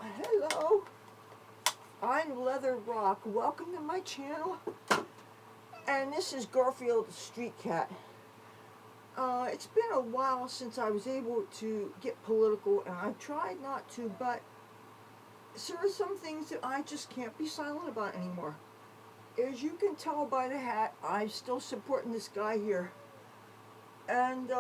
Hello, I'm Leather Rokk. Welcome to my channel. And this is Garfield the Street Cat. It's been a while since I was able to get political, and I've tried not to, but there are some things that I just can't be silent about anymore. As you can tell by the hat, I'm still supporting this guy here. And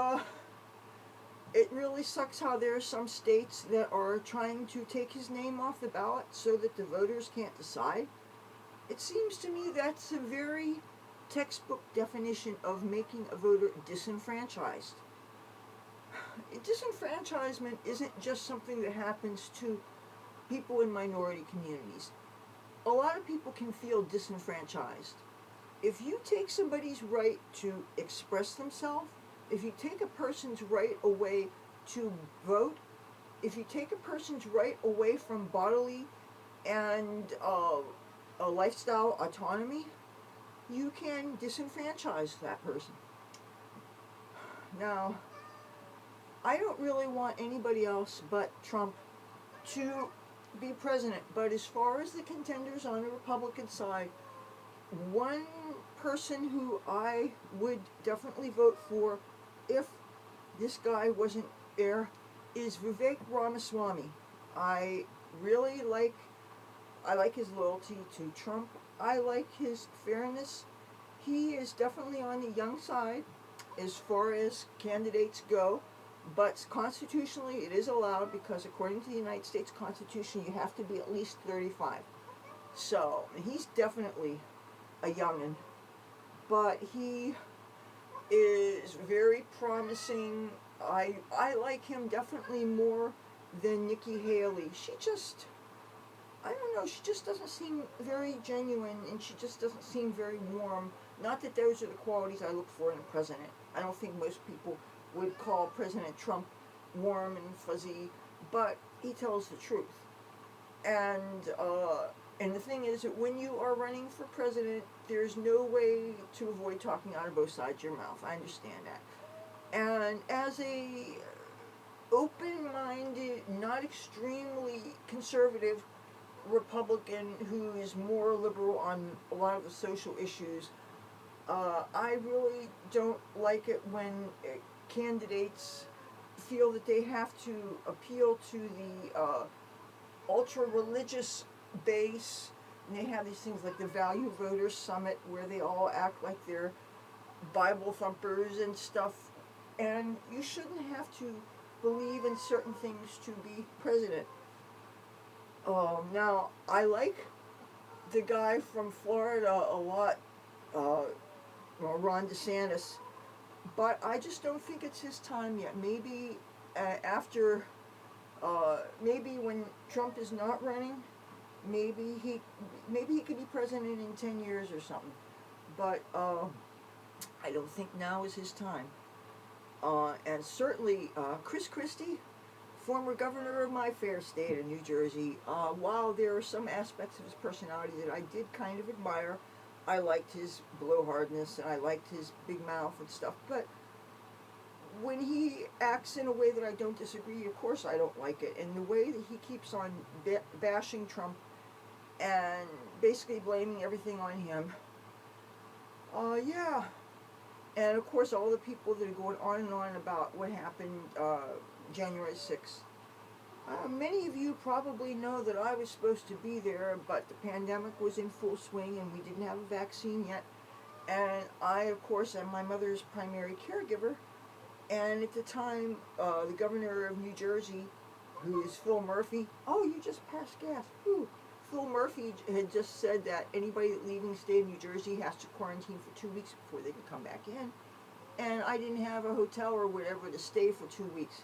it really sucks how there are some states that are trying to take his name off the ballot so that the voters can't decide. It seems to me that's a very textbook definition of making a voter disenfranchised. Disenfranchisement isn't just something that happens to people in minority communities. A lot of people can feel disenfranchised. If you take somebody's right to express themselves, if you take a person's right away to vote, if you take a person's right away from bodily and a lifestyle autonomy, you can disenfranchise that person. Now, I don't really want anybody else but Trump to be president, but as far as the contenders on the Republican side, one person who I would definitely vote for if this guy wasn't there is Vivek Ramaswamy. I like his loyalty to Trump. I like his fairness. He is definitely on the young side as far as candidates go, but constitutionally it is allowed because according to the United States Constitution you have to be at least 35. So he's definitely a youngin', but he is very promising. I like him definitely more than Nikki Haley. I don't know, she just doesn't seem very genuine, and she just doesn't seem very warm. Not that those are the qualities I look for in a president. I don't think most people would call President Trump warm and fuzzy, but he tells the truth. And the thing is that when you are running for president, there's no way to avoid talking out of both sides of your mouth. I understand that. And as a open-minded, not extremely conservative Republican who is more liberal on a lot of the social issues, I really don't like it when candidates feel that they have to appeal to the ultra-religious base, and they have these things like the Value Voters Summit where they all act like they're Bible thumpers and stuff, and you shouldn't have to believe in certain things to be president. Now, I like the guy from Florida a lot, Ron DeSantis, but I just don't think it's his time yet. Maybe maybe when Trump is not running, maybe he could be president in 10 years or something. But I don't think now is his time. And certainly Chris Christie, former governor of my fair state of New Jersey, while there are some aspects of his personality that I did kind of admire, I liked his blowhardness and I liked his big mouth and stuff, but when he acts in a way that I don't disagree, of course I don't like it. And the way that he keeps on bashing Trump and basically blaming everything on him, yeah. And of course all the people that are going on and on about what happened January 6th. Many of you probably know that I was supposed to be there, but the pandemic was in full swing and we didn't have a vaccine yet. And I, of course, am my mother's primary caregiver. And at the time, the governor of New Jersey, who is Phil Murphy, oh, you just passed gas. Whew. Phil Murphy had just said that anybody leaving the state of New Jersey has to quarantine for 2 weeks before they can come back in. And I didn't have a hotel or whatever to stay for 2 weeks.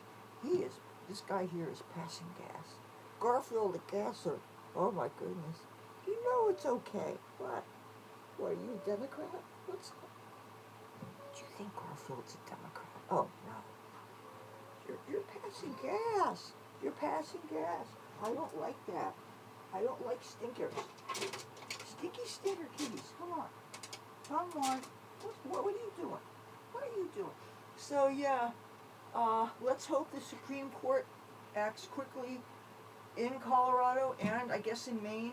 This guy here is passing gas. Garfield the gasser. Oh my goodness. You know it's okay. What? What, are you a Democrat? What's that? Do you think Garfield's a Democrat? Oh, no. You're passing gas. You're passing gas. I don't like that. I don't like stinkers. Stinky stinker keys. Come on. Come on. What are you doing? What are you doing? So, yeah, let's hope the Supreme Court acts quickly in Colorado and I guess in Maine.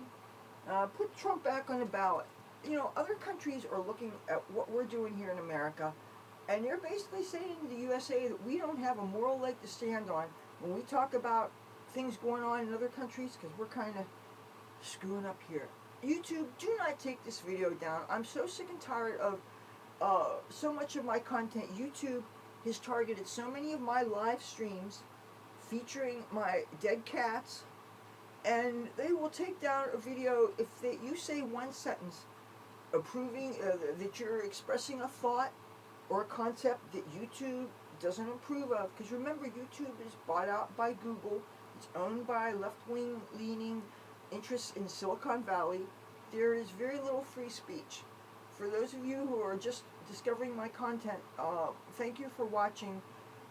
Put Trump back on the ballot. You know, other countries are looking at what we're doing here in America, and they're basically saying to the USA that we don't have a moral leg to stand on when we talk about things going on in other countries, because we're kind of screwing up here. YouTube, do not take this video down. I'm so sick and tired of so much of my content. YouTube has targeted so many of my live streams featuring my dead cats, and they will take down a video if you say one sentence approving that you're expressing a thought or a concept that YouTube doesn't approve of. Because remember, YouTube is bought out by Google. It's owned by left-wing leaning interests in Silicon Valley. There is very little free speech. For those of you who are just discovering my content, thank you for watching.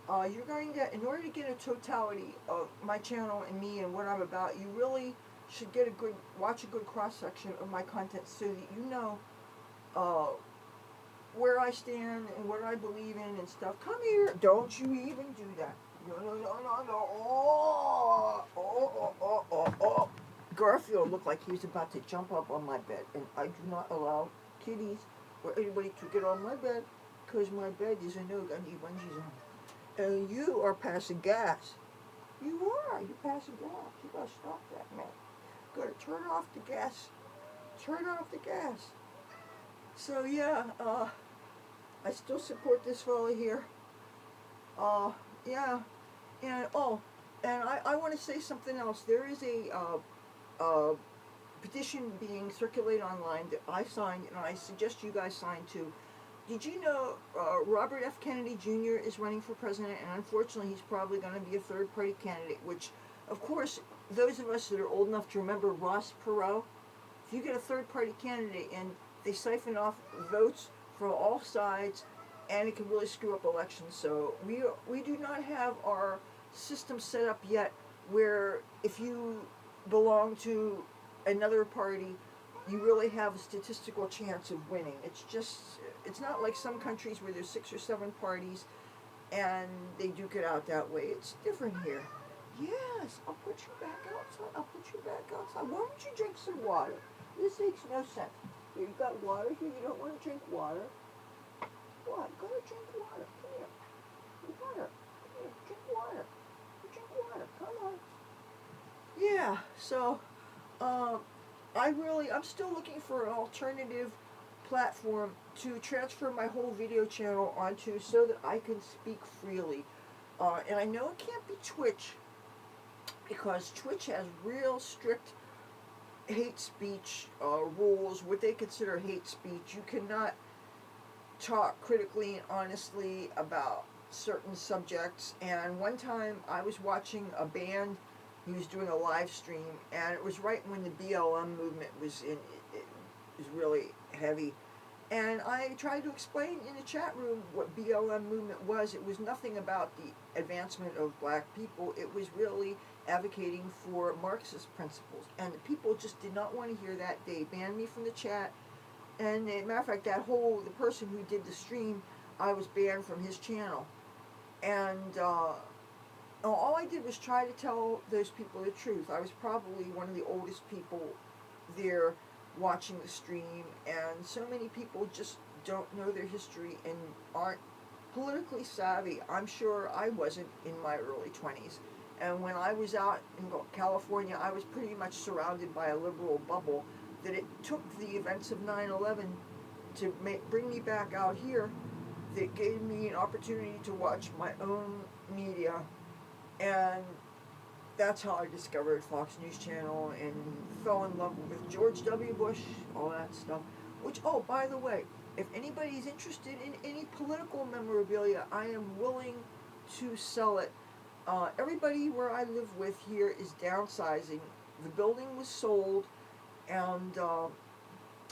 You're going to, in order to get a totality of my channel and me and what I'm about, you really should get watch a good cross-section of my content so that you know where I stand and what I believe in and stuff. Come here. Don't you even do that. No, no, no, no, no. Oh. Garfield looked like he was about to jump up on my bed, and I do not allow kitties or anybody to get on my bed, because my bed is a no-gungy bungee zone. And you are passing gas. You are. You're passing gas. You gotta stop that, man. You gotta turn off the gas. Turn off the gas. So yeah, I still support this fella here. Yeah, and I want to say something else. There is a petition being circulated online that I signed, and I suggest you guys sign too. Did you know Robert F. Kennedy Jr. is running for president, and unfortunately he's probably going to be a third-party candidate, which, of course, those of us that are old enough to remember Ross Perot, if you get a third-party candidate and they siphon off votes from all sides, and it can really screw up elections. So we do not have our system set up yet where if you belong to another party, you really have a statistical chance of winning. It's not like some countries where there's 6 or 7 parties and they duke it out that way. It's different here. Yes, I'll put you back outside. I'll put you back outside. Why don't you drink some water? This makes no sense. Here, you got water here. You don't want to drink water. What? Go to drink water. Come here. Water. Come here. Drink water. Drink water. Come on. Yeah, so I'm still looking for an alternative platform to transfer my whole video channel onto so that I can speak freely. And I know it can't be Twitch, because Twitch has real strict hate speech rules, what they consider hate speech. You cannot talk critically and honestly about certain subjects. And one time I was watching a band, he was doing a live stream, and it was right when the BLM movement was in, it was really heavy. And I tried to explain in the chat room what BLM movement was. It was nothing about the advancement of black people. It was really advocating for Marxist principles. And the people just did not want to hear that. They banned me from the chat. And as a matter of fact, the person who did the stream, I was banned from his channel. And all I did was try to tell those people the truth. I was probably one of the oldest people there watching the stream, and so many people just don't know their history and aren't politically savvy. I'm sure I wasn't in my early 20s. And when I was out in California, I was pretty much surrounded by a liberal bubble, that it took the events of 9/11 to bring me back out here, that gave me an opportunity to watch my own media. And that's how I discovered Fox News Channel and fell in love with George W. Bush, all that stuff. Which, oh, by the way, if anybody's interested in any political memorabilia, I am willing to sell it. Everybody where I live with here is downsizing. The building was sold, and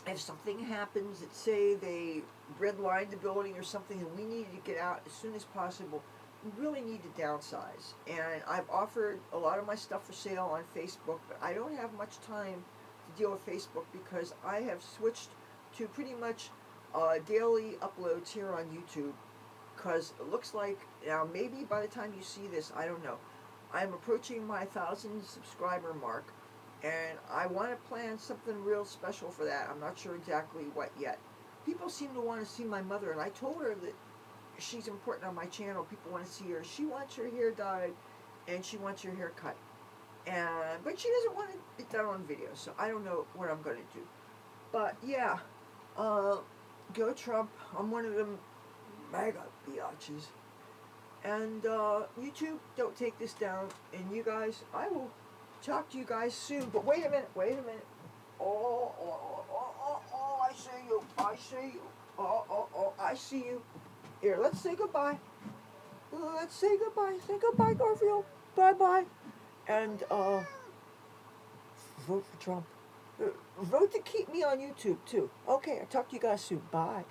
if something happens, that say they redlined the building or something and we needed to get out as soon as possible, we really need to downsize. And I've offered a lot of my stuff for sale on Facebook, but I don't have much time to deal with Facebook because I have switched to pretty much daily uploads here on YouTube, because it looks like, now maybe by the time you see this, I don't know, I'm approaching my 1,000 subscriber mark, and I want to plan something real special for that. I'm not sure exactly what yet. People seem to want to see my mother, and I told her that she's important on my channel. People want to see her. She wants her hair dyed, and she wants her hair cut. And but she doesn't want it done on video, so I don't know what I'm going to do. But yeah, go Trump. I'm one of them mega biatches. And YouTube, don't take this down. And you guys, I will talk to you guys soon. But wait a minute, wait a minute. Oh, I see you. I see you. Oh, I see you. Here, let's say goodbye. Let's say goodbye. Say goodbye, Garfield. Bye-bye. And vote for Trump. Vote to keep me on YouTube, too. Okay, I'll talk to you guys soon. Bye.